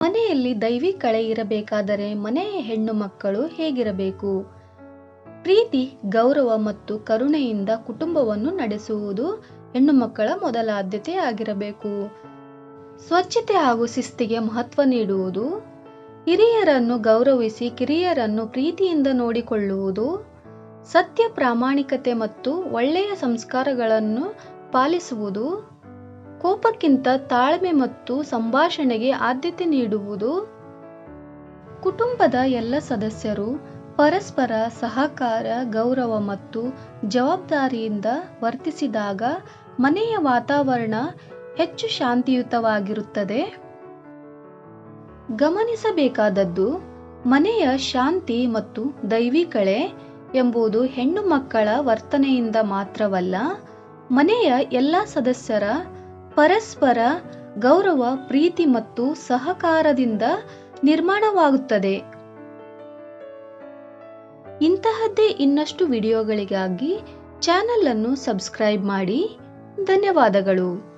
ಮನೆಯಲ್ಲಿ ದೈವಿ ಕಳೆ ಇರಬೇಕಾದರೆ ಮನೆಯ ಹೆಣ್ಣು ಮಕ್ಕಳು ಹೇಗಿರಬೇಕು? ಪ್ರೀತಿ, ಗೌರವ ಮತ್ತು ಕರುಣೆಯಿಂದ ಕುಟುಂಬವನ್ನು ನಡೆಸುವುದು ಹೆಣ್ಣು ಮಕ್ಕಳ ಮೊದಲ ಆದ್ಯತೆ ಆಗಿರಬೇಕು. ಸ್ವಚ್ಛತೆ ಹಾಗೂ ಶಿಸ್ತಿಗೆ ಮಹತ್ವ ನೀಡುವುದು, ಹಿರಿಯರನ್ನು ಗೌರವಿಸಿ ಕಿರಿಯರನ್ನು ಪ್ರೀತಿಯಿಂದ ನೋಡಿಕೊಳ್ಳುವುದು, ಸತ್ಯ, ಪ್ರಾಮಾಣಿಕತೆ ಮತ್ತು ಒಳ್ಳೆಯ ಸಂಸ್ಕಾರಗಳನ್ನು ಪಾಲಿಸುವುದು, ಕೋಪಕ್ಕಿಂತ ತಾಳ್ಮೆ ಮತ್ತು ಸಂಭಾಷಣೆಗೆ ಆದ್ಯತೆ ನೀಡುವುದು. ಕುಟುಂಬದ ಎಲ್ಲ ಸದಸ್ಯರು ಪರಸ್ಪರ ಸಹಕಾರ, ಗೌರವ ಮತ್ತು ಜವಾಬ್ದಾರಿಯಿಂದ ವರ್ತಿಸಿದಾಗ ಮನೆಯ ವಾತಾವರಣ ಹೆಚ್ಚು ಶಾಂತಿಯುತವಾಗಿರುತ್ತದೆ. ಗಮನಿಸಬೇಕಾದದ್ದು, ಮನೆಯ ಶಾಂತಿ ಮತ್ತು ದೈವಿ ಕಳೆ ಎಂಬುದು ಹೆಣ್ಣು ಮಕ್ಕಳ ವರ್ತನೆಯಿಂದ ಮಾತ್ರವಲ್ಲ, ಮನೆಯ ಎಲ್ಲ ಸದಸ್ಯರ ಪರಸ್ಪರ ಗೌರವ, ಪ್ರೀತಿ ಮತ್ತು ಸಹಕಾರದಿಂದ ನಿರ್ಮಾಣವಾಗುತ್ತದೆ. ಇಂತಹದ್ದೇ ಇನ್ನಷ್ಟು ವಿಡಿಯೋಗಳಿಗಾಗಿ ಚಾನೆಲ್ ಅನ್ನು ಸಬ್ಸ್ಕ್ರೈಬ್ ಮಾಡಿ. ಧನ್ಯವಾದಗಳು.